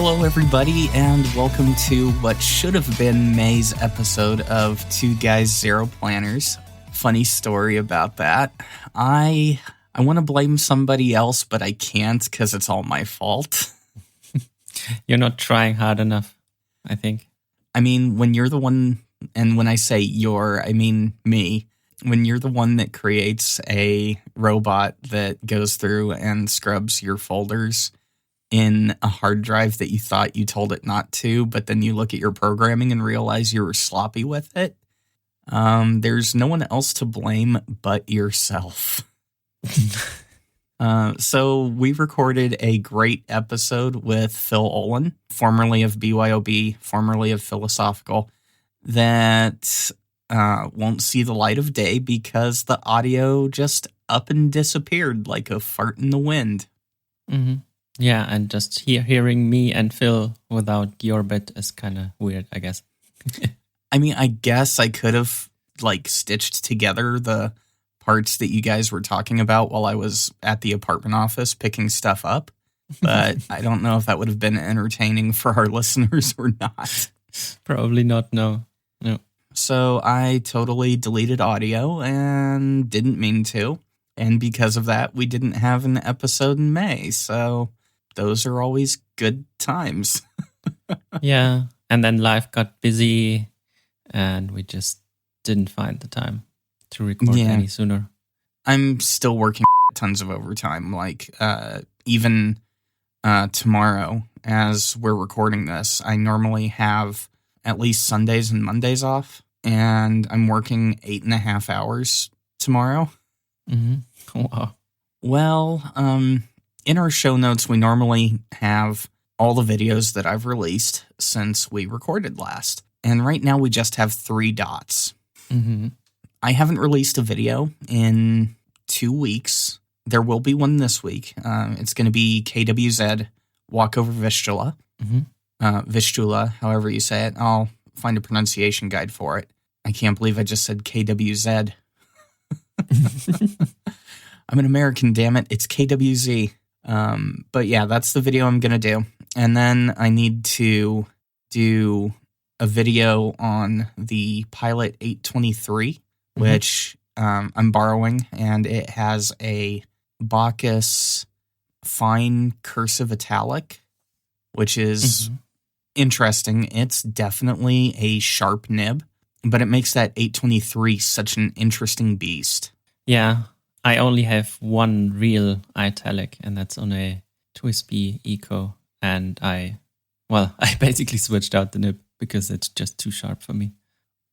Hello, everybody, and welcome to what should have been May's episode of Two Guys, Zero Planners. Funny story about that. I want to blame somebody else, but I can't because it's all my fault. You're not trying hard enough, I think. I mean, when you're the one, and when I say you're, I mean me, when you're the one that creates a robot that goes through and scrubs your folders in a hard drive that you thought you told it not to, but then you look at your programming and realize you were sloppy with it, there's no one else to blame but yourself. So we recorded a great episode with Phil Olin, formerly of BYOB, formerly of Philosophical, that won't see the light of day because the audio just up and disappeared like a fart in the wind. Mm-hmm. Yeah, and just hearing me and Phil without your bit is kind of weird, I guess. I mean, I guess I could have stitched together the parts that you guys were talking about while I was at the apartment office picking stuff up, but I don't know if that would have been entertaining for our listeners or not. Probably not, no. So I totally deleted audio and didn't mean to, and because of that, we didn't have an episode in May, so those are always good times. Yeah, and then life got busy, and we just didn't find the time to record any sooner. I'm still working tons of overtime, even tomorrow as we're recording this. I normally have at least Sundays and Mondays off, and I'm working 8.5 hours tomorrow. Mm-hmm. Wow. Well, in our show notes, we normally have all the videos that I've released since we recorded last. And right now we just have 3 dots. Mm-hmm. I haven't released a video in 2 weeks. There will be one this week. It's going to be KWZ, Walk Over Vistula. Mm-hmm. Vistula, however you say it. I'll find a pronunciation guide for it. I can't believe I just said KWZ. I'm an American, damn it. It's KWZ. But yeah, that's the video I'm going to do. And then I need to do a video on the Pilot 823, which I'm borrowing, and it has a Bacchus fine cursive italic, which is interesting. It's definitely a sharp nib, but it makes that 823 such an interesting beast. Yeah, I only have one real italic, and that's on a Twisby Eco, and I basically switched out the nib because it's just too sharp for me.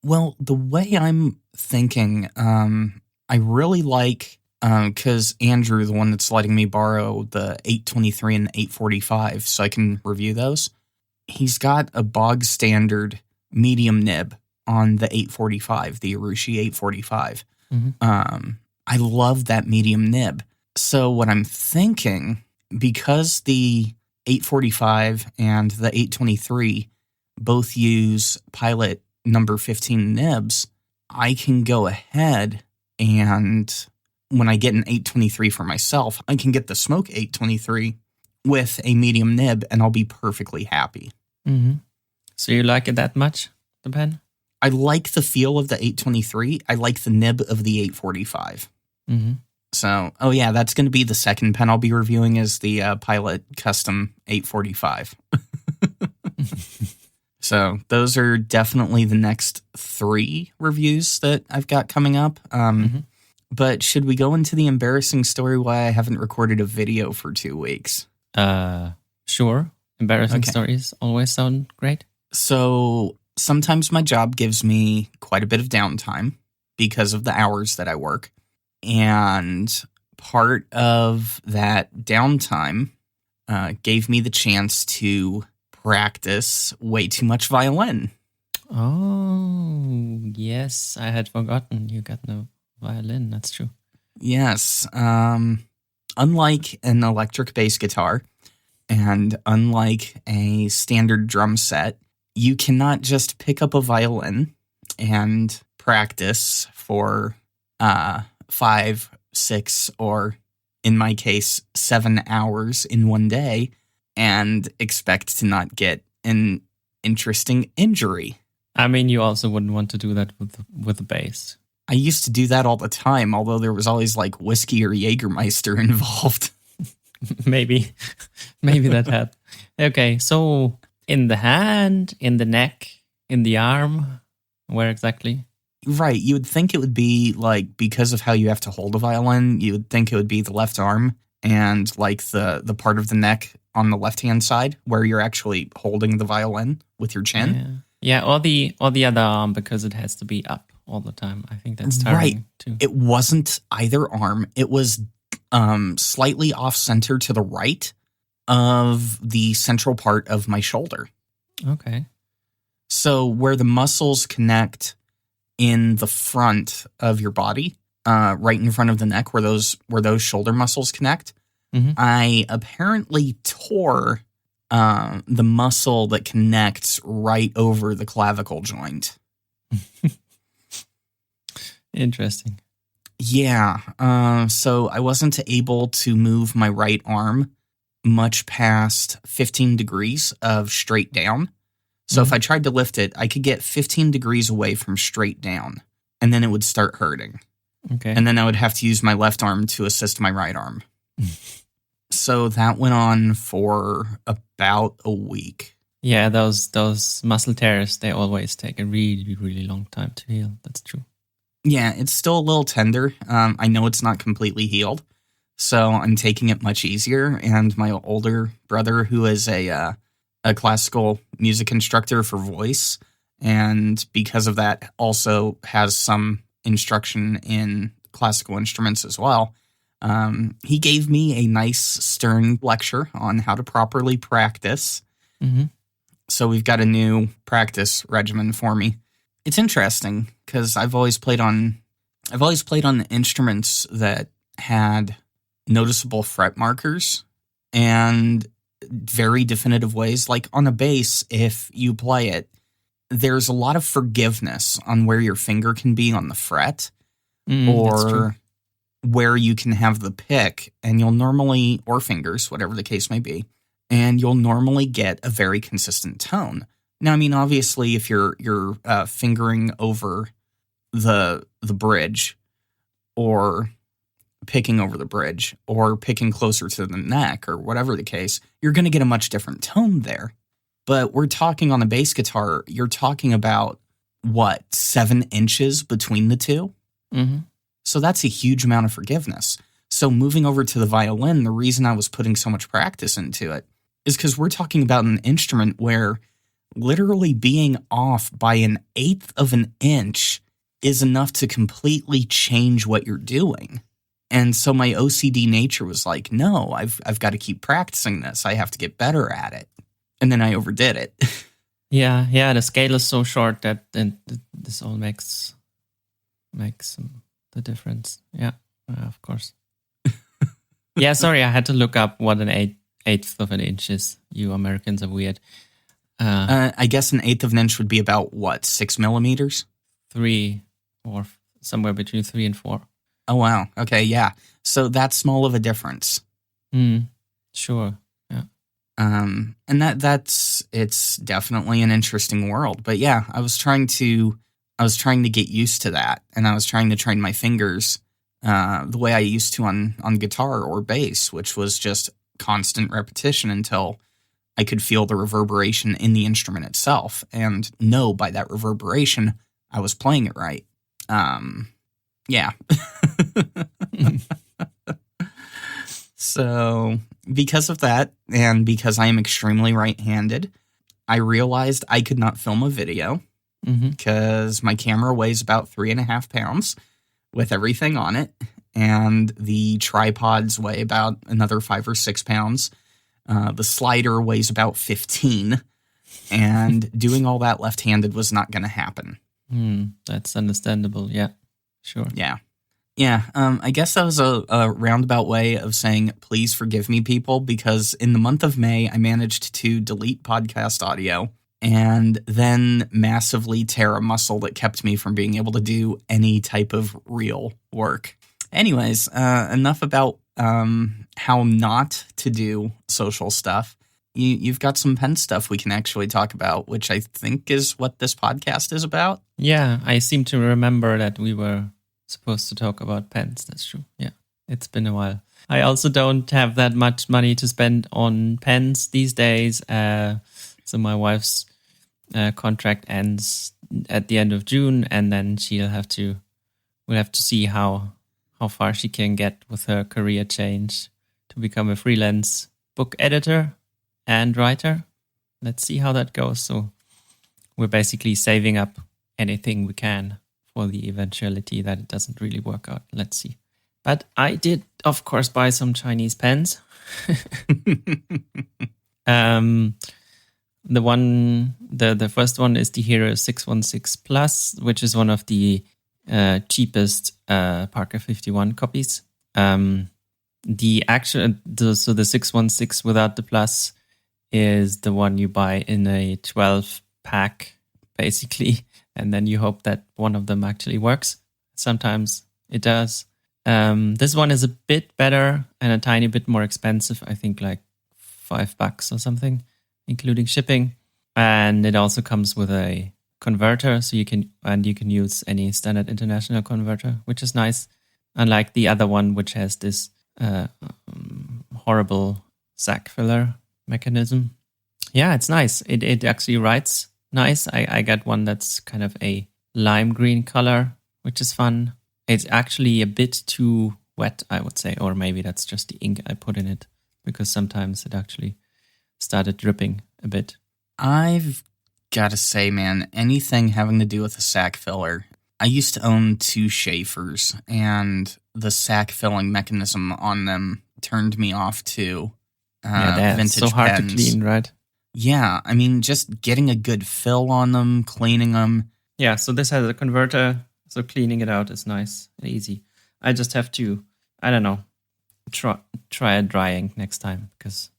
Well, the way I'm thinking, I really like, because Andrew, the one that's letting me borrow the 823 and the 845 so I can review those, he's got a bog standard medium nib on the 845, the Arushi 845. Mm-hmm. I love that medium nib. So what I'm thinking, because the 845 and the 823 both use Pilot number 15 nibs, I can go ahead and when I get an 823 for myself, I can get the Smoke 823 with a medium nib and I'll be perfectly happy. Mm-hmm. So you like it that much, the pen? I like the feel of the 823. I like the nib of the 845. Mm-hmm. So, that's going to be the second pen I'll be reviewing is the Pilot Custom 845. So those are definitely the next 3 reviews that I've got coming up. But should we go into the embarrassing story why I haven't recorded a video for 2 weeks? Sure. Embarrassing stories always sound great. So sometimes my job gives me quite a bit of downtime because of the hours that I work. And part of that downtime gave me the chance to practice way too much violin. Oh, yes. I had forgotten you got no violin. That's true. Yes. Unlike an electric bass guitar and unlike a standard drum set, you cannot just pick up a violin and practice for 5, 6, or in my case, 7 hours in one day and expect to not get an interesting injury. I mean, you also wouldn't want to do that with the bass. I used to do that all the time, although there was always like whiskey or Jägermeister involved. Maybe that helped. Okay, so in the hand, in the neck, in the arm, where exactly? Right, you would think it would be like, because of how you have to hold a violin, you would think it would be the left arm and like the part of the neck on the left-hand side where you're actually holding the violin with your chin. Yeah, or the other arm, because it has to be up all the time. I think that's tiring right. too. It wasn't either arm. It was slightly off-center to the right of the central part of my shoulder. Okay. So where the muscles connect in the front of your body, right in front of the neck, where those shoulder muscles connect, I apparently tore the muscle that connects right over the clavicle joint. Interesting. Yeah. So I wasn't able to move my right arm much past 15 degrees of straight down. So if I tried to lift it, I could get 15 degrees away from straight down, and then it would start hurting. Okay. And then I would have to use my left arm to assist my right arm. So that went on for about a week. Yeah, those muscle tears, they always take a really, really long time to heal. That's true. Yeah, it's still a little tender. I know it's not completely healed, so I'm taking it much easier. And my older brother, who is a classical music instructor for voice, and because of that also has some instruction in classical instruments as well, he gave me a nice stern lecture on how to properly practice. So we've got a new practice regimen for me. It's interesting because I've always played on instruments that had noticeable fret markers and very definitive ways. Like on a bass, if you play it, there's a lot of forgiveness on where your finger can be on the fret, or where you can have the pick, and you'll normally, or fingers, whatever the case may be, and you'll normally get a very consistent tone. Now, I mean, obviously, if you're fingering over the bridge, or picking over the bridge, or picking closer to the neck, or whatever the case, you're going to get a much different tone there. But we're talking on a bass guitar, you're talking about, 7 inches between the two? So that's a huge amount of forgiveness. So moving over to the violin, the reason I was putting so much practice into it is because we're talking about an instrument where literally being off by 1/8 of an inch is enough to completely change what you're doing. And so my OCD nature was like, no, I've got to keep practicing this. I have to get better at it. And then I overdid it. Yeah. The scale is so short that this all makes the difference. Yeah, of course. Yeah, sorry, I had to look up what an eighth of an inch is. You Americans are weird. I guess 1/8 of an inch would be about 6 millimeters? 3, or somewhere between 3 and 4. Oh, wow. Okay, yeah. So that's small of a difference. Sure. Yeah. And it's definitely an interesting world. But yeah, I was trying to get used to that, and I was trying to train my fingers the way I used to on guitar or bass, which was just constant repetition until I could feel the reverberation in the instrument itself and know by that reverberation I was playing it right. Yeah. So because of that, and because I am extremely right-handed, I realized I could not film a video because my camera weighs about 3.5 pounds with everything on it, and the tripods weigh about another 5 or 6 pounds. The slider weighs about 15, and doing all that left-handed was not going to happen. That's understandable. Yeah, sure. Yeah. I guess that was a roundabout way of saying, please forgive me, people, because in the month of May, I managed to delete podcast audio and then massively tear a muscle that kept me from being able to do any type of real work. Anyways, enough about how not to do social stuff. you've got some pen stuff we can actually talk about, which I think is what this podcast is about. Yeah, I seem to remember that we were supposed to talk about pens. That's true. Yeah, it's been a while. I also don't have that much money to spend on pens these days. So my wife's contract ends at the end of June, and then we'll have to see how far she can get with her career change to become a freelance book editor and writer. Let's see how that goes. So we're basically saving up anything we can for the eventuality that it doesn't really work out. Let's see. But I did, of course, buy some Chinese pens. The first one is the Hero 616 Plus, which is one of the cheapest Parker 51 copies. The 616 without the plus is the one you buy in a 12 pack, basically, and then you hope that one of them actually works. Sometimes it does. This one is a bit better and a tiny bit more expensive. I think like $5 or something, including shipping. And it also comes with a converter, so you can use any standard international converter, which is nice. Unlike the other one, which has this horrible sac filler mechanism. Yeah, it's nice. It actually writes nice. I got one that's kind of a lime green color, which is fun. It's actually a bit too wet, I would say, or maybe that's just the ink I put in it, because sometimes it actually started dripping a bit. I've got to say, man, anything having to do with a sac filler. I used to own 2 Schaefers, and the sac filling mechanism on them turned me off to vintage so hard pens. to clean, right? Yeah, I mean, just getting a good fill on them, cleaning them. Yeah, so this has a converter, so cleaning it out is nice and easy. I just have to, I don't know, try a drying next time, because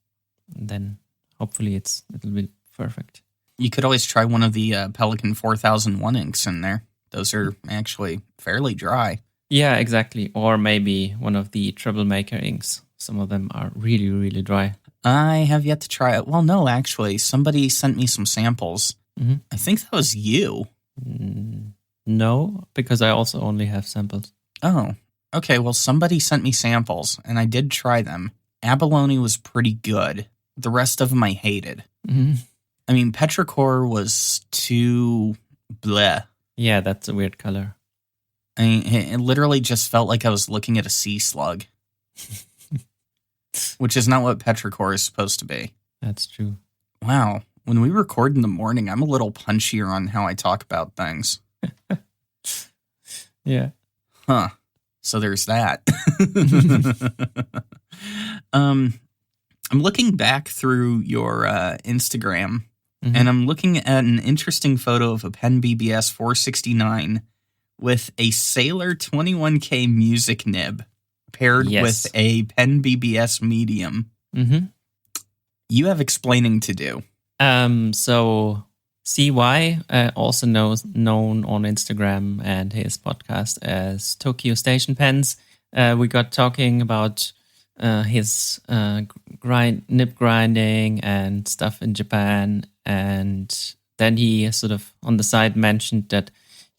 then hopefully it'll be perfect. You could always try one of the Pelikan 4001 inks in there. Those are actually fairly dry. Yeah, exactly. Or maybe one of the Troublemaker inks. Some of them are really, really dry. I have yet to try it. Well, no, actually, somebody sent me some samples. Mm-hmm. I think that was you. No, because I also only have samples. Oh, okay. Well, somebody sent me samples, and I did try them. Abalone was pretty good. The rest of them I hated. Mm-hmm. I mean, Petrichor was too bleh. Yeah, that's a weird color. I mean, it literally just felt like I was looking at a sea slug. Which is not what Petrichor is supposed to be. That's true. Wow. When we record in the morning, I'm a little punchier on how I talk about things. Yeah. Huh. So there's that. I'm looking back through your Instagram, and I'm looking at an interesting photo of a Pen BBS 469 with a Sailor 21K music nib paired with a Pen BBS medium. Mm-hmm. You have explaining to do. So CY, also known on Instagram and his podcast as Tokyo Station Pens, we got talking about his nib grinding and stuff in Japan, and then he sort of on the side mentioned that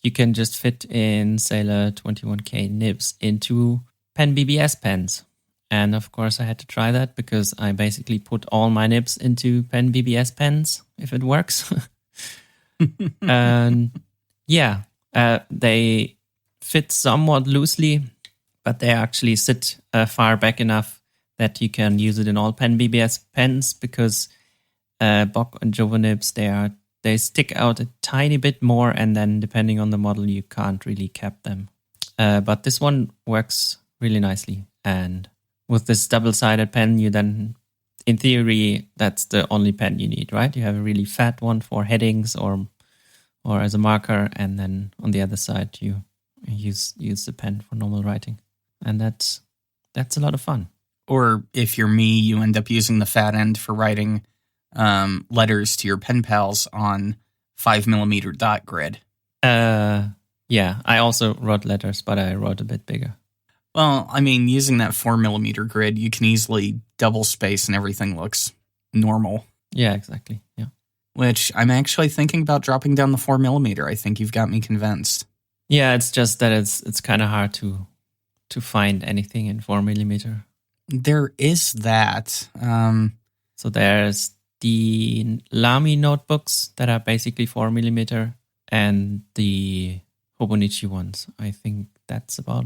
you can just fit in Sailor 21K nibs into Pen BBS pens. And of course I had to try that, because I basically put all my nibs into Pen BBS pens, if it works. And yeah, they fit somewhat loosely, but they actually sit far back enough that you can use it in all Pen BBS pens, because Bock and Jovo nibs, they stick out a tiny bit more, and then depending on the model, you can't really cap them. But this one works really nicely. And with this double-sided pen, you then, in theory, that's the only pen you need, right? You have a really fat one for headings or as a marker, and then on the other side, you use the pen for normal writing. And that's a lot of fun. Or if you're me, you end up using the fat end for writing letters to your pen pals on 5mm dot grid. Yeah, I also wrote letters, but I wrote a bit bigger. Well, I mean, using that 4mm grid, you can easily double space and everything looks normal. Yeah, exactly. Yeah. Which I'm actually thinking about dropping down the 4mm. I think you've got me convinced. Yeah, it's just that it's kind of hard to find anything in 4mm. There is that. So there's the Lamy notebooks that are basically 4mm, and the Hobonichi ones. I think that's about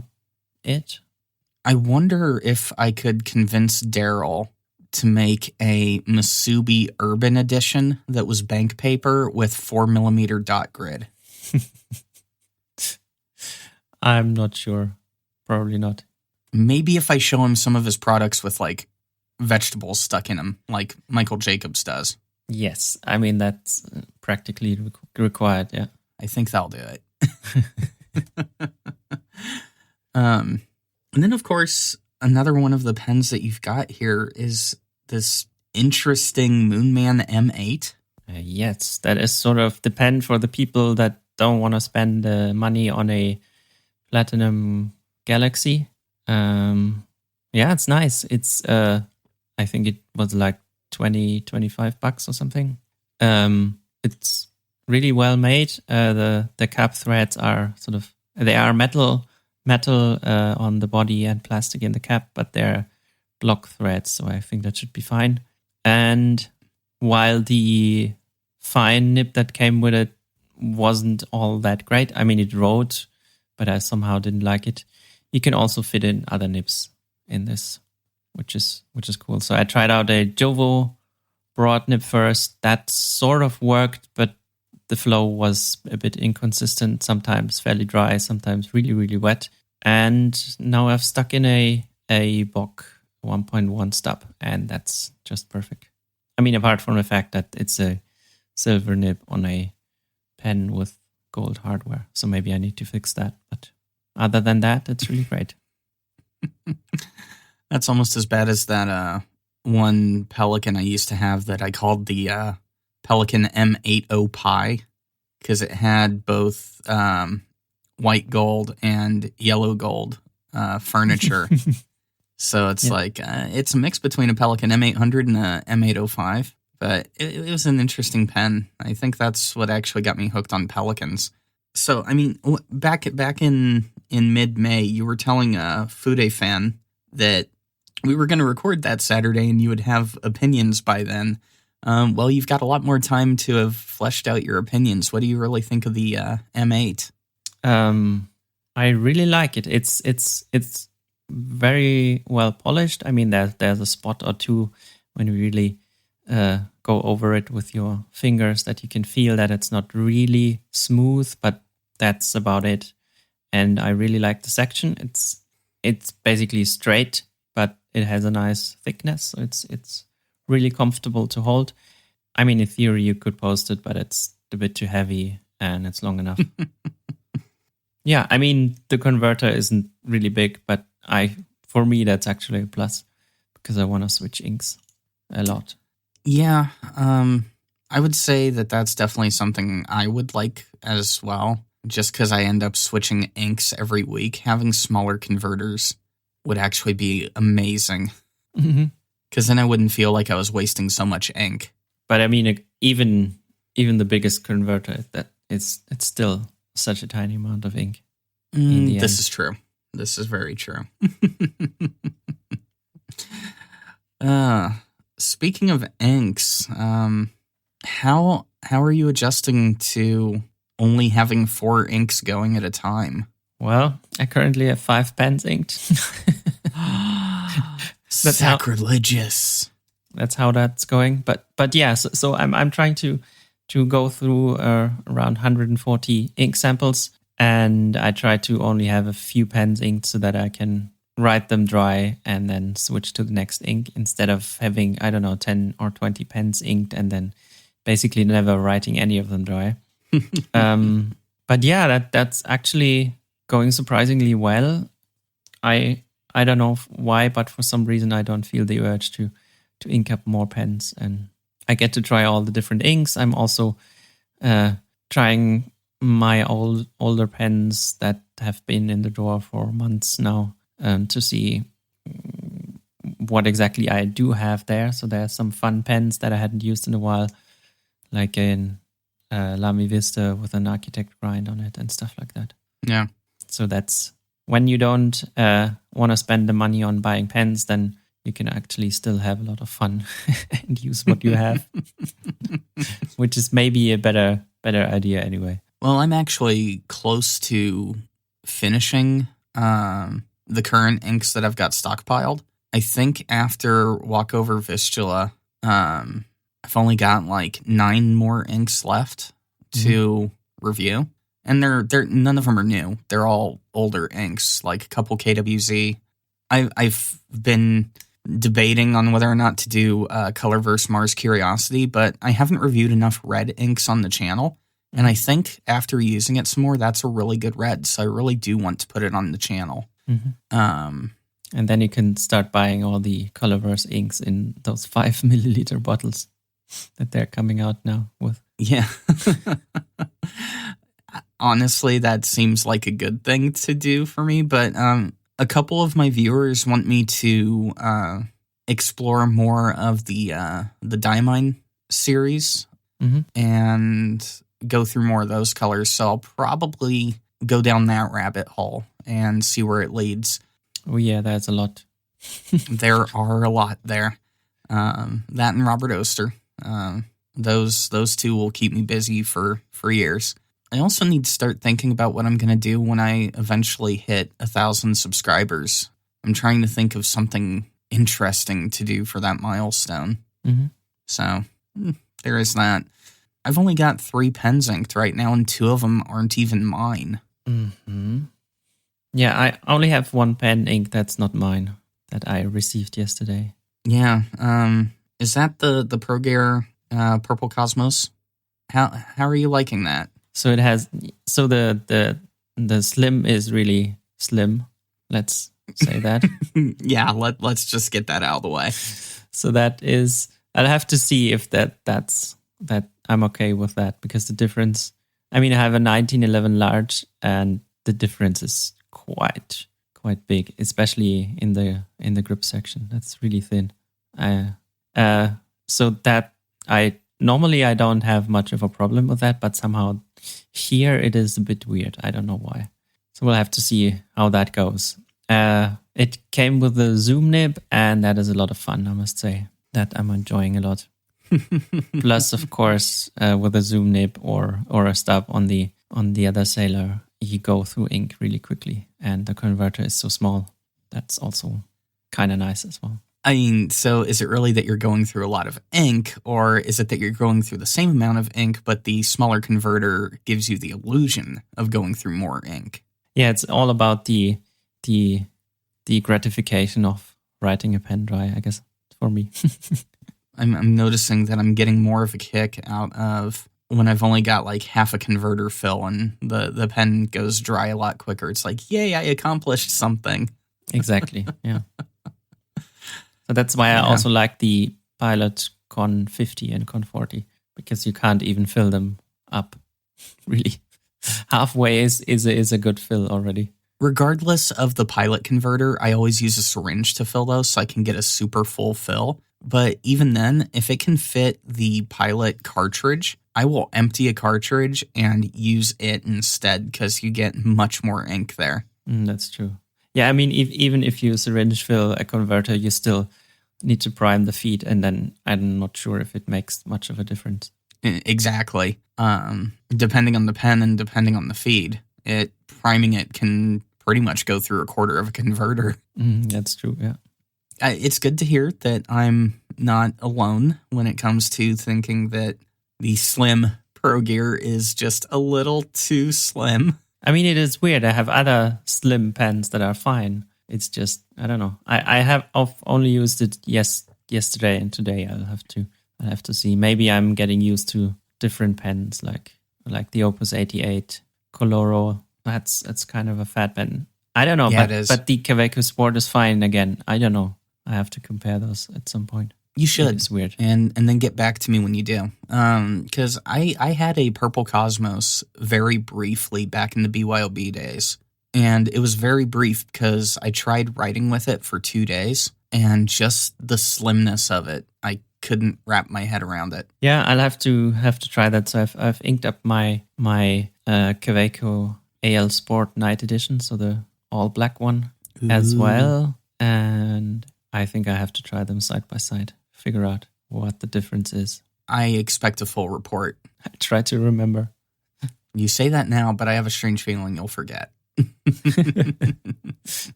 it. I wonder if I could convince Daryl to make a Masubi Urban Edition that was bank paper with 4mm dot grid. I'm not sure. Probably not. Maybe if I show him some of his products with like vegetables stuck in them, like Michael Jacobs does. Yes, I mean that's practically required. Yeah, I think that'll do it. And then, of course, another one of the pens that you've got here is this interesting Moonman M8. Yes, that is sort of the pen for the people that don't want to spend money on a Platinum Galaxy. Yeah, it's nice. It's I think it was like $25 or something. It's really well made. The cap threads are they are metal on the body and plastic in the cap, but they're block threads, so I think that should be fine. And while the fine nib that came with it wasn't all that great, I mean it wrote, but I somehow didn't like it. You can also fit in other nibs in this, which is cool. So I tried out a Jovo broad nib first. That sort of worked, but the flow was a bit inconsistent, sometimes fairly dry, sometimes really, really wet. And now I've stuck in a Bock 1.1 stub, and that's just perfect. I mean, apart from the fact that it's a silver nib on a pen with gold hardware, so maybe I need to fix that. But other than that, it's really great. That's almost as bad as that one Pelican I used to have that I called the Pelican M80 Pi, because it had both white gold and yellow gold furniture. So it's it's a mix between a Pelican M800 and a M805. But it was an interesting pen. I think that's what actually got me hooked on Pelicans. So, I mean, back in mid-May, you were telling a Fude fan that we were going to record that Saturday and you would have opinions by then. Well, you've got a lot more time to have fleshed out your opinions. What do you really think of the M8? I really like it. It's very well polished. I mean, there's a spot or two when you really go over it with your fingers that you can feel that it's not really smooth, but that's about it. And I really like the section. It's basically straight, but it has a nice thickness. So it's really comfortable to hold. I mean, in theory, you could post it, but it's a bit too heavy and it's long enough. Yeah, I mean, the converter isn't really big, but for me, that's actually a plus because I want to switch inks a lot. Yeah, I would say that that's definitely something I would like as well. Just because I end up switching inks every week, having smaller converters would actually be amazing. Because then I wouldn't feel like I was wasting so much ink. But I mean, even the biggest converter, it's still such a tiny amount of ink. This is true. This is very true. Speaking of inks, how are you adjusting to only having 4 inks going at a time? Well, I currently have 5 pens inked. Sacrilegious. That's how that's going. But yeah, so I'm trying to go through around 140 ink samples, and I try to only have a few pens inked so that I can write them dry and then switch to the next ink instead of having, 10 or 20 pens inked and then basically never writing any of them dry. But yeah, that's actually going surprisingly well. I don't know why, but for some reason I don't feel the urge to ink up more pens, and I get to try all the different inks. I'm also trying my older pens that have been in the drawer for months now to see what exactly I do have there. So there are some fun pens that I hadn't used in a while, like in Lamy Vista with an architect grind on it and stuff like that. Yeah. So that's when you don't want to spend the money on buying pens, then you can actually still have a lot of fun and use what you have, which is maybe a better idea anyway. Well, I'm actually close to finishing the current inks that I've got stockpiled. I think after Walkover Vistula, I've only got like 9 more inks left to review. And they're none of them are new. They're all older inks, like a couple KWZ. I've been debating on whether or not to do Colorverse Mars Curiosity, but I haven't reviewed enough red inks on the channel. And I think after using it some more, that's a really good red. So I really do want to put it on the channel. And then you can start buying all the Colorverse inks in those 5 milliliter bottles that they're coming out now with. Yeah. Honestly, that seems like a good thing to do for me. But a couple of my viewers want me to explore more of the Diamine series and go through more of those colors. So I'll probably go down that rabbit hole and see where it leads. Oh yeah, that's a lot. There are a lot there. That and Robert Oster. Those two will keep me busy for years. I also need to start thinking about what I'm going to do when I eventually hit 1,000 subscribers. I'm trying to think of something interesting to do for that milestone. So there is that. I've only got 3 pens inked right now, and 2 of them aren't even mine. Yeah, I only have 1 pen ink that's not mine that I received yesterday. Yeah. Is that the ProGear Purple Cosmos? How are you liking that? So it has. So the slim is really slim. Let's say that. Yeah. Let's just get that out of the way. So that is. I'll have to see if that's I'm okay with that, because the difference. I mean, I have a 1911 large, and the difference is quite big, especially in the grip section. That's really thin. So that I don't have much of a problem with that, but somehow here it is a bit weird. I don't know why. So we'll have to see how that goes. It came with a zoom nib, and that is a lot of fun, I must say. That I'm enjoying a lot. Plus, of course, with a zoom nib or a stub on the other Sailor, you go through ink really quickly, and the converter is so small. That's also kind of nice as well. I mean, so is it really that you're going through a lot of ink, or is it that you're going through the same amount of ink, but the smaller converter gives you the illusion of going through more ink? Yeah, it's all about the gratification of writing a pen dry, I guess, for me. I'm noticing that I'm getting more of a kick out of when I've only got like half a converter fill and the pen goes dry a lot quicker. It's like, yay, I accomplished something. Exactly, yeah. So that's why I also like the Pilot Con 50 and Con 40, because you can't even fill them up, really. Halfway is a good fill already. Regardless of the Pilot converter, I always use a syringe to fill those so I can get a super full fill. But even then, if it can fit the Pilot cartridge, I will empty a cartridge and use it instead, because you get much more ink there. That's true. Yeah, I mean, even if you syringe fill a converter, you still need to prime the feed, and then I'm not sure if it makes much of a difference. Exactly. Depending on the pen and depending on the feed, priming it can pretty much go through a quarter of a converter. That's true, yeah. It's good to hear that I'm not alone when it comes to thinking that the slim ProGear is just a little too slim. I mean, it is weird. I have other slim pens that are fine. It's just, I don't know. I've only used it yesterday and today. I'll have to see. Maybe I'm getting used to different pens, like the Opus 88 Coloro. That's kind of a fat pen. I don't know, yeah, it is. But the Kaweco Sport is fine again. I don't know. I have to compare those at some point. You should. It's weird. And then get back to me when you do. Because I had a Purple Cosmos very briefly back in the BYOB days. And it was very brief because I tried writing with it for 2 days. Mm-hmm. and just the slimness of it. I couldn't wrap my head around it. Yeah, I'll have to try that. So I've inked up my Kaweco AL Sport Night Edition, so the all black one as well. And I think I have to try them side by side, figure out what the difference is. I expect a full report. I try to remember. You say that now, but I have a strange feeling you'll forget.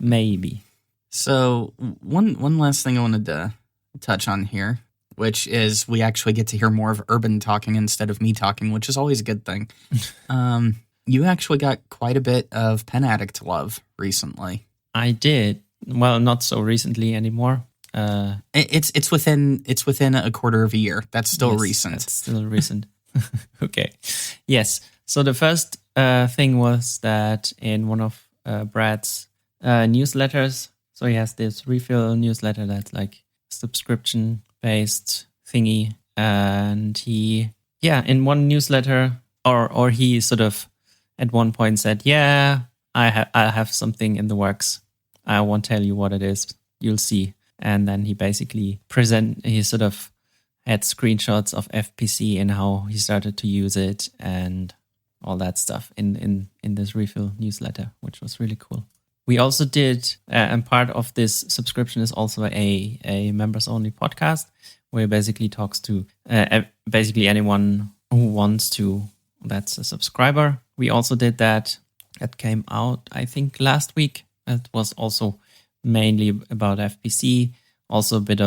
Maybe. So one last thing I wanted to touch on here, which is we actually get to hear more of Urban talking instead of me talking, which is always a good thing. You actually got quite a bit of Pen Addict love recently. I did. Well, not so recently anymore. It's within a quarter of a year. That's still recent. That's still recent. Okay. Yes. So the first thing was that in one of Brad's newsletters, so he has this refill newsletter that's like subscription-based thingy, and he, in one newsletter, or he sort of at one point said, I have something in the works. I won't tell you what it is. You'll see. And then he basically he sort of had screenshots of FPC and how he started to use it and all that stuff in this refill newsletter, which was really cool. We also did, and part of this subscription is also a members-only podcast where he basically talks to basically anyone who wants to, that's a subscriber. We also did that. That came out, I think, last week. It was also mainly about FPC, also a bit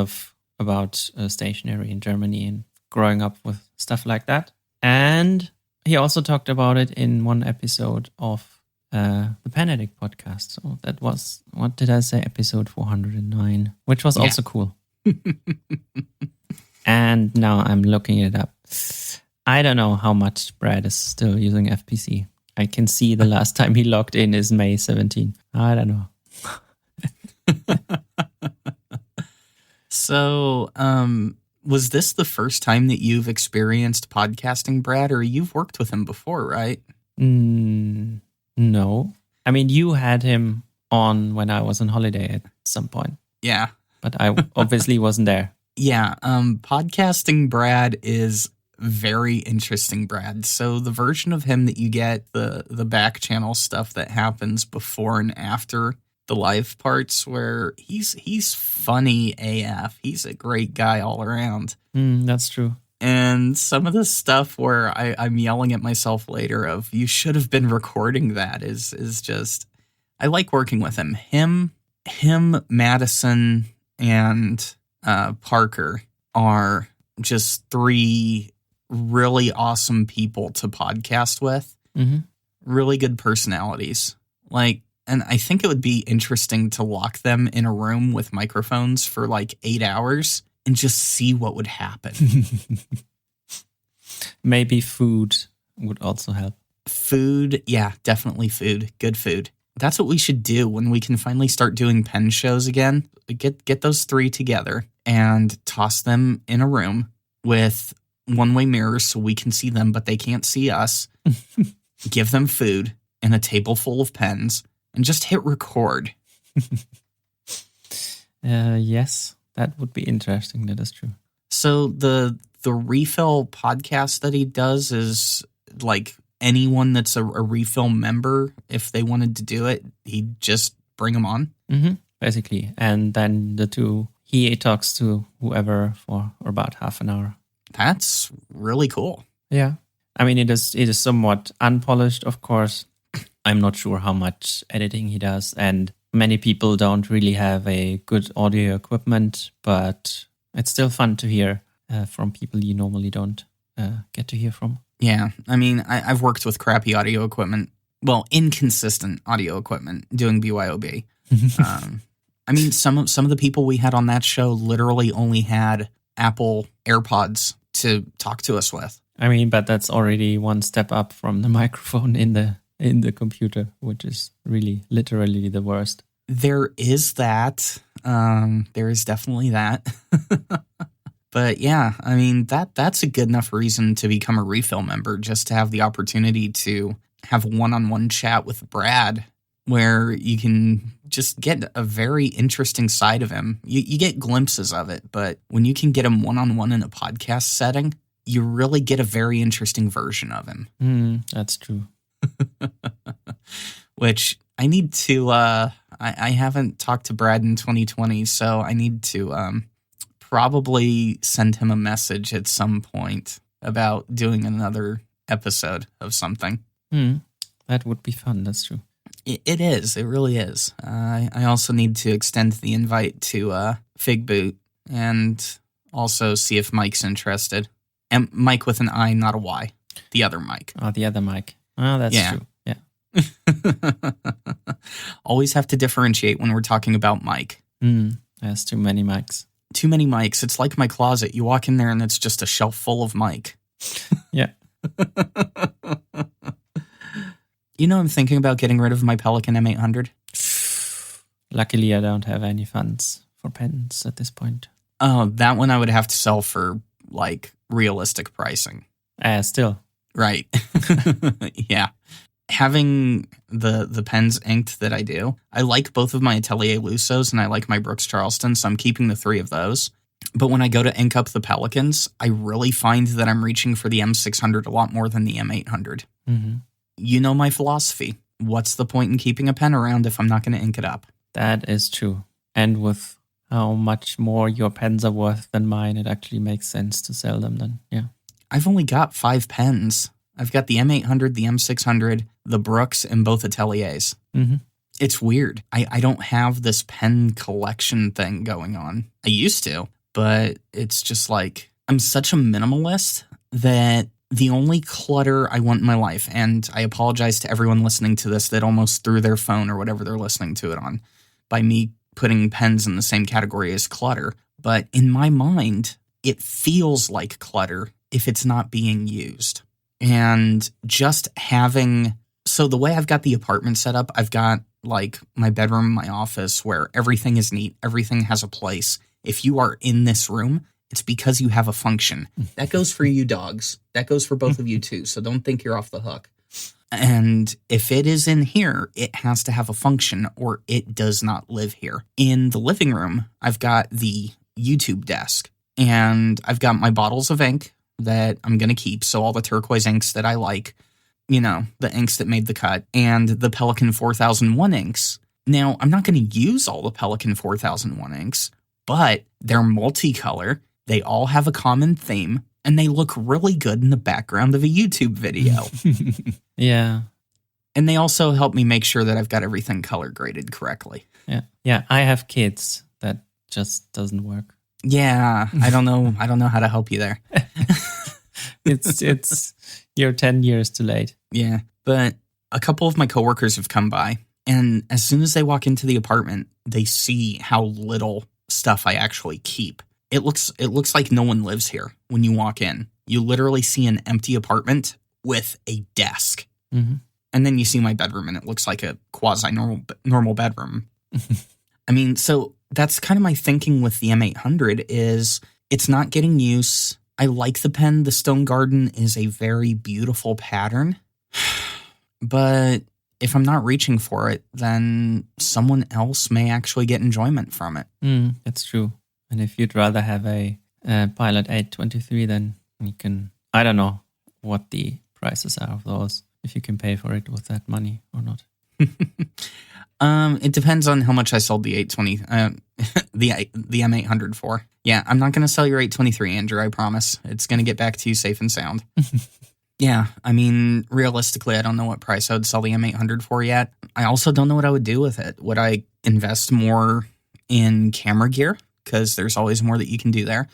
about stationery in Germany and growing up with stuff like that. And he also talked about it in one episode of the Pen Addict podcast. So that was, what did I say, episode 409, which was also cool. And now I'm looking it up. I don't know how much Brad is still using FPC. I can see the last time he logged in is May 17. I don't know. So, was this the first time that you've experienced podcasting, Brad, or you've worked with him before, right? No. I mean, you had him on when I was on holiday at some point. Yeah. But I obviously wasn't there. Yeah. Podcasting Brad is very interesting, Brad. So the version of him that you get, the back channel stuff that happens before and after the live parts, where he's funny AF. He's a great guy all around. That's true. And some of the stuff where I'm yelling at myself later of, you should have been recording that is just, I like working with him. Him, Madison, and Parker are just three really awesome people to podcast with. Mm-hmm. Really good personalities. And I think it would be interesting to lock them in a room with microphones for 8 hours and just see what would happen. Maybe food would also help. Food, yeah, definitely food. Good food. That's what we should do when we can finally start doing pen shows again. Get those three together and toss them in a room with one-way mirrors so we can see them, but they can't see us. Give them food and a table full of pens and just hit record. Yes, that would be interesting. That is true. So the refill podcast that he does is anyone that's a refill member, if they wanted to do it, he'd just bring them on. Mm-hmm, basically. And then he talks to whoever for about half an hour. That's really cool. Yeah. I mean, it is somewhat unpolished, of course. I'm not sure how much editing he does, and many people don't really have a good audio equipment, but it's still fun to hear from people you normally don't get to hear from. Yeah, I mean, I've worked with crappy audio equipment, well, inconsistent audio equipment doing BYOB. I mean, some of the people we had on that show literally only had Apple AirPods to talk to us with. I mean, but that's already one step up from the microphone in the computer, which is really literally the worst. There is that. There is definitely that. But yeah, I mean, that's a good enough reason to become a refill member, just to have the opportunity to have one-on-one chat with Brad where you can just get a very interesting side of him. You get glimpses of it, but when you can get him one-on-one in a podcast setting, you really get a very interesting version of him. That's true. Which I need to, I haven't talked to Brad in 2020, so I need to probably send him a message at some point about doing another episode of something. That would be fun, that's true. It is. It really is. I also need to extend the invite to FailBoat and also see if Mike's interested. And Mike with an I, not a Y. The other Mike. Oh, the other Mike. Oh, that's true. Yeah. Always have to differentiate when we're talking about Mike. There's too many mics. Too many mics. It's like my closet. You walk in there and it's just a shelf full of Mike. Yeah. You know, I'm thinking about getting rid of my Pelican M800. Luckily, I don't have any funds for pens at this point. Oh, that one I would have to sell for, like, realistic pricing. Still. Right. Yeah. Having the pens inked that I do, I like both of my Atelier Lusos and I like my Brooks Charleston, so I'm keeping the 3 of those. But when I go to ink up the Pelicans, I really find that I'm reaching for the M600 a lot more than the M800. You know my philosophy. What's the point in keeping a pen around if I'm not going to ink it up? That is true. And with how much more your pens are worth than mine, it actually makes sense to sell them then. Yeah. I've only got 5 pens. I've got the M800, the M600, the Brooks, and both Ateliers. It's weird. I don't have this pen collection thing going on. I used to, but it's just like I'm such a minimalist that the only clutter I want in my life, and I apologize to everyone listening to this that almost threw their phone or whatever they're listening to it on by me putting pens in the same category as clutter. But in my mind, it feels like clutter if it's not being used. And just having, so the way I've got the apartment set up, I've got like my bedroom, my office, where everything is neat, everything has a place. If you are in this room, it's because you have a function. That goes for you dogs. That goes for both of you too. So don't think you're off the hook. And if it is in here, it has to have a function or it does not live here. In the living room, I've got the YouTube desk and I've got my bottles of ink that I'm going to keep. So all the turquoise inks that I like, you know, the inks that made the cut, and the Pelican 4001 inks. Now, I'm not going to use all the Pelican 4001 inks, but they're multicolor. They all have a common theme, and they look really good in the background of a YouTube video. Yeah. And they also help me make sure that I've got everything color graded correctly. Yeah. Yeah, I have kids. That just doesn't work. Yeah, I don't know how to help you there. It's you're 10 years too late. Yeah, but a couple of my coworkers have come by, and as soon as they walk into the apartment, they see how little stuff I actually keep. It looks like no one lives here when you walk in. You literally see an empty apartment with a desk. And then you see my bedroom, and it looks like a quasi-normal bedroom. I mean, so that's kind of my thinking with the M800 is it's not getting use. I like the pen. The Stone Garden is a very beautiful pattern. But if I'm not reaching for it, then someone else may actually get enjoyment from it. That's true. And if you'd rather have a Pilot 823, then you can, I don't know what the prices are of those, if you can pay for it with that money or not. It depends on how much I sold the 820, the M800 for. Yeah, I'm not going to sell your 823, Andrew, I promise. It's going to get back to you safe and sound. Yeah, I mean, realistically, I don't know what price I would sell the M800 for yet. I also don't know what I would do with it. Would I invest more in camera gear? Because there's always more that you can do there.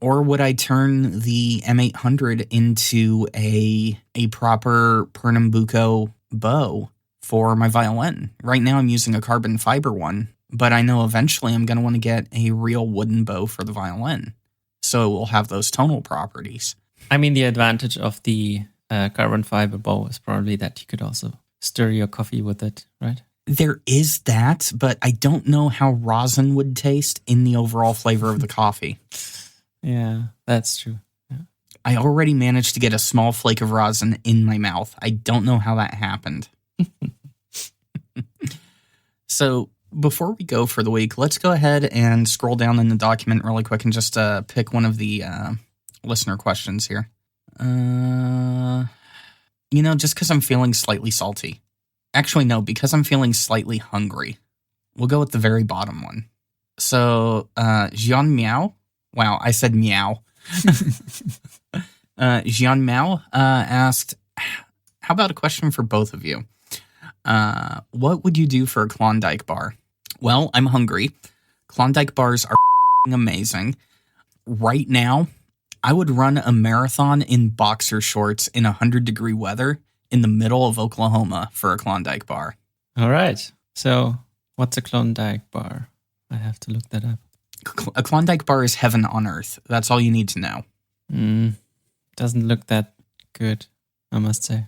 Or would I turn the M800 into a proper Pernambuco bow for my violin? Right now I'm using a carbon fiber one, but I know eventually I'm going to want to get a real wooden bow for the violin. So it will have those tonal properties. I mean, the advantage of the carbon fiber bow is probably that you could also stir your coffee with it, right? There is that, but I don't know how rosin would taste in the overall flavor of the coffee. Yeah, that's true. Yeah. I already managed to get a small flake of rosin in my mouth. I don't know how that happened. So before we go for the week, let's go ahead and scroll down in the document really quick and just pick one of the listener questions here. Just because I'm feeling slightly salty. Actually, no, because I'm feeling slightly hungry. We'll go with the very bottom one. So, Jian Miao. Wow, I said meow. Jian Miao asked, how about a question for both of you? What would you do for a Klondike bar? Well, I'm hungry. Klondike bars are amazing. Right now, I would run a marathon in boxer shorts in 100-degree weather in the middle of Oklahoma for a Klondike bar. All right. So what's a Klondike bar? I have to look that up. A Klondike bar is heaven on earth. That's all you need to know. Doesn't look that good, I must say.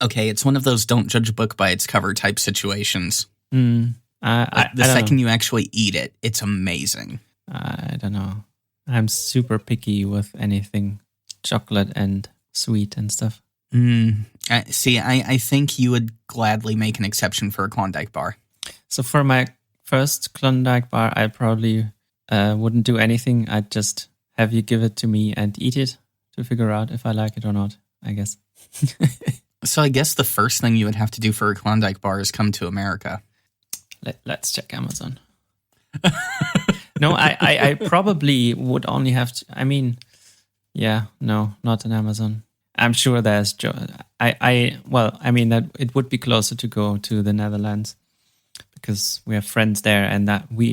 Okay, it's one of those don't judge a book by its cover type situations. The second you actually eat it, it's amazing. I don't know. I'm super picky with anything chocolate and sweet and stuff. I think you would gladly make an exception for a Klondike bar. So for my first Klondike bar, I probably wouldn't do anything. I'd just have you give it to me and eat it to figure out if I like it or not, I guess. So I guess the first thing you would have to do for a Klondike bar is come to America. Let's check Amazon. No, I probably would only have to. I mean, yeah, no, not on Amazon. I'm sure there's. That it would be closer to go to the Netherlands because we have friends there, and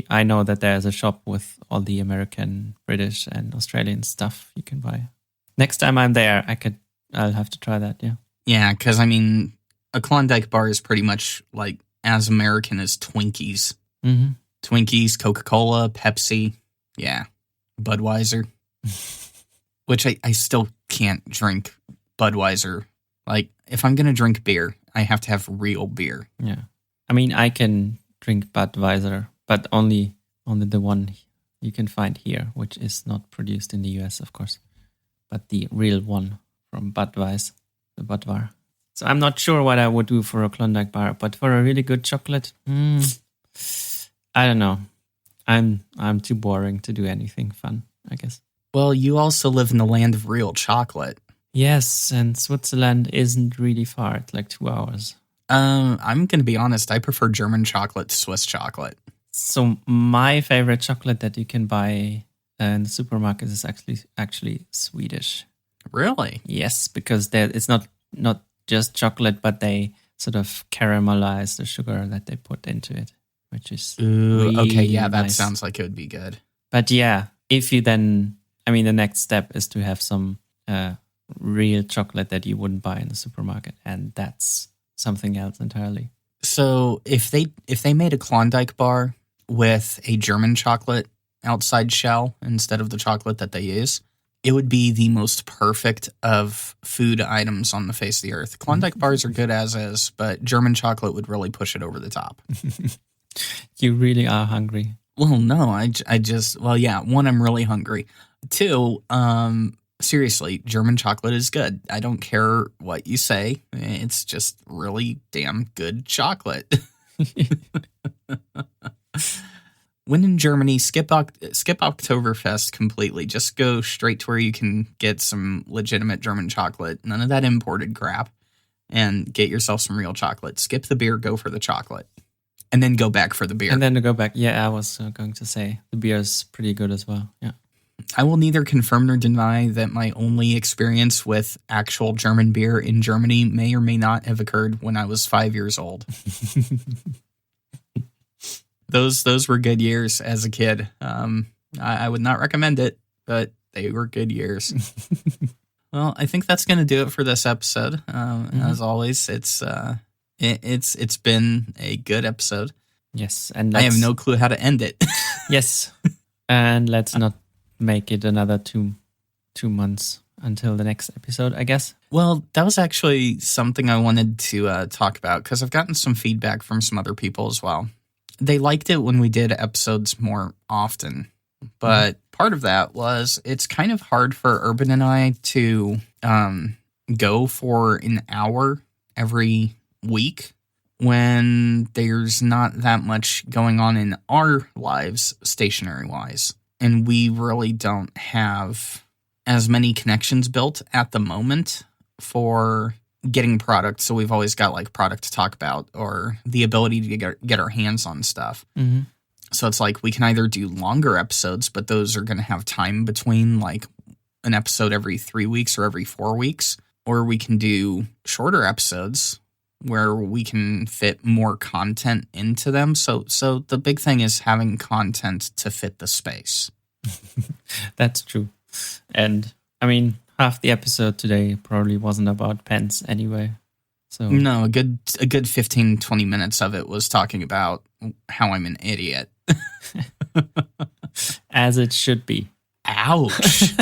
I know that there's a shop with all the American, British, and Australian stuff you can buy. Next time I'm there, I'll have to try that. Yeah. Yeah, because I mean, a Klondike bar is pretty much like as American as Twinkies. Mm-hmm. Twinkies, Coca-Cola, Pepsi, yeah, Budweiser. Which I still can't drink Budweiser. Like, if I'm going to drink beer, I have to have real beer. Yeah. I mean, I can drink Budweiser, but only the one you can find here, which is not produced in the US, of course. But the real one from Budweiser, the Budvar. So I'm not sure what I would do for a Klondike bar, but for a really good chocolate, I don't know. I'm too boring to do anything fun, I guess. Well, you also live in the land of real chocolate. Yes, and Switzerland isn't really far. It's like 2 hours. I'm going to be honest. I prefer German chocolate to Swiss chocolate. So my favorite chocolate that you can buy in the supermarket is actually Swedish. Really? Yes, because it's not just chocolate, but they sort of caramelize the sugar that they put into it, which is really okay. Yeah, that nice. Sounds like it would be good. But yeah, if you then, the next step is to have some real chocolate that you wouldn't buy in the supermarket, and that's something else entirely. So if they made a Klondike bar with a German chocolate outside shell instead of the chocolate that they use, it would be the most perfect of food items on the face of the earth. Klondike bars are good as is, but German chocolate would really push it over the top. You really are hungry. Well, no, I just, well, yeah, one, I'm really hungry. Two, seriously, German chocolate is good. I don't care what you say. It's just really damn good chocolate. When in Germany, skip Oktoberfest completely. Just go straight to where you can get some legitimate German chocolate. None of that imported crap. And get yourself some real chocolate. Skip the beer, go for the chocolate. And then go back for the beer. And then to go back. Yeah, I was going to say the beer is pretty good as well. Yeah. I will neither confirm nor deny that my only experience with actual German beer in Germany may or may not have occurred when I was 5 years old. Those were good years as a kid. I would not recommend it, but they were good years. Well, I think that's going to do it for this episode. As always, it's been a good episode. Yes, and I have no clue how to end it. Yes, and let's not make it another two months until the next episode, I guess. Well, that was actually something I wanted to talk about because I've gotten some feedback from some other people as well. They liked it when we did episodes more often, but part of that was it's kind of hard for Urban and I to go for an hour every week when there's not that much going on in our lives stationary-wise. And we really don't have as many connections built at the moment for getting product. So we've always got like product to talk about or the ability to get our hands on stuff. Mm-hmm. So it's like we can either do longer episodes, but those are going to have time between like an episode every 3 weeks or every 4 weeks, or we can do shorter episodes where we can fit more content into them. So the big thing is having content to fit the space. That's true. And I mean, half the episode today probably wasn't about pens anyway. So no, a good 15, 20 minutes of it was talking about how I'm an idiot. As it should be. Ouch.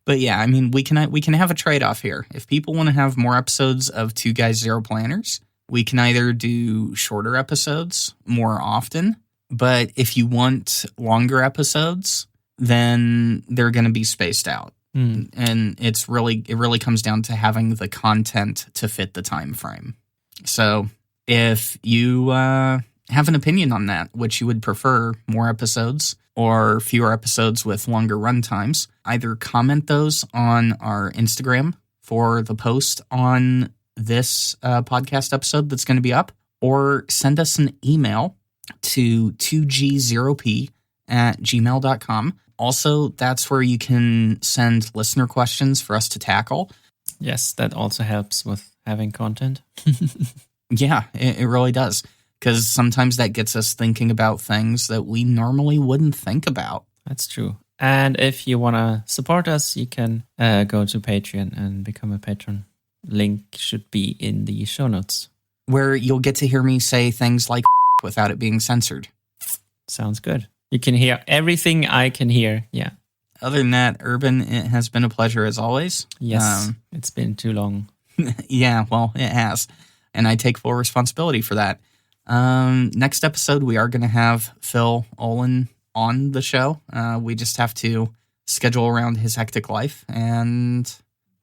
But yeah, I mean, we can have a trade-off here. If people want to have more episodes of Two Guys, Zero Planners, we can either do shorter episodes more often, but if you want longer episodes, then they're going to be spaced out. And it really comes down to having the content to fit the time frame. So if you have an opinion on that, which you would prefer, more episodes or fewer episodes with longer run times, either comment those on our Instagram for the post on this podcast episode that's going to be up, or send us an email to 2g0p@gmail.com. Also, that's where you can send listener questions for us to tackle. Yes, that also helps with having content. Yeah, it really does. Because sometimes that gets us thinking about things that we normally wouldn't think about. That's true. And if you want to support us, you can go to Patreon and become a patron. Link should be in the show notes. Where you'll get to hear me say things like without it being censored. Sounds good. You can hear everything I can hear. Yeah. Other than that, Urban, it has been a pleasure as always. Yes, it's been too long. Yeah, well, it has. And I take full responsibility for that. Next episode, we are going to have Phil Olin on the show. We just have to schedule around his hectic life, and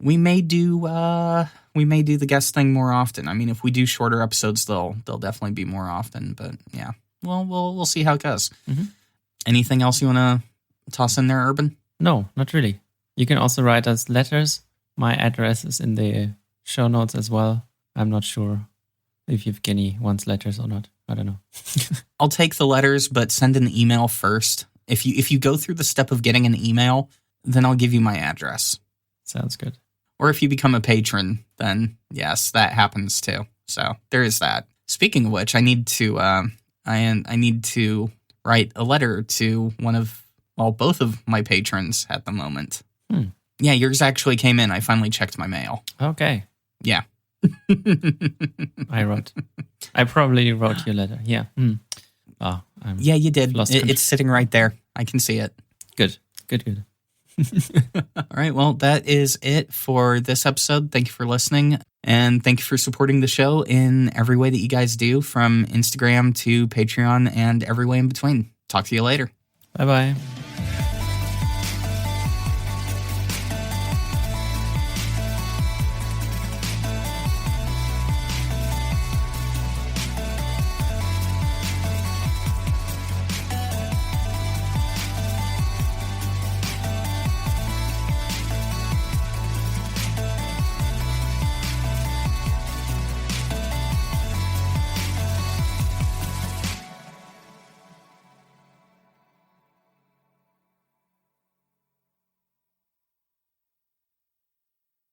we may do the guest thing more often. I mean, if we do shorter episodes, they'll definitely be more often. But yeah, well, we'll see how it goes. Mm-hmm. Anything else you want to toss in there, Urban? No, not really. You can also write us letters. My address is in the show notes as well. I'm not sure if Yvgenii wants letters or not. I don't know. I'll take the letters, but send an email first. If you go through the step of getting an email, then I'll give you my address. Sounds good. Or if you become a patron, then yes, that happens too. So there is that. Speaking of which, I need to write a letter to both of my patrons at the moment. Yeah, yours actually came in. I finally checked my mail. Okay. Yeah. I probably wrote you a letter. Yeah. Oh, yeah, you did. It's sitting right there. I can see it. Good. All right. Well, that is it for this episode. Thank you for listening. And thank you for supporting the show in every way that you guys do, from Instagram to Patreon and every way in between. Talk to you later. Bye-bye.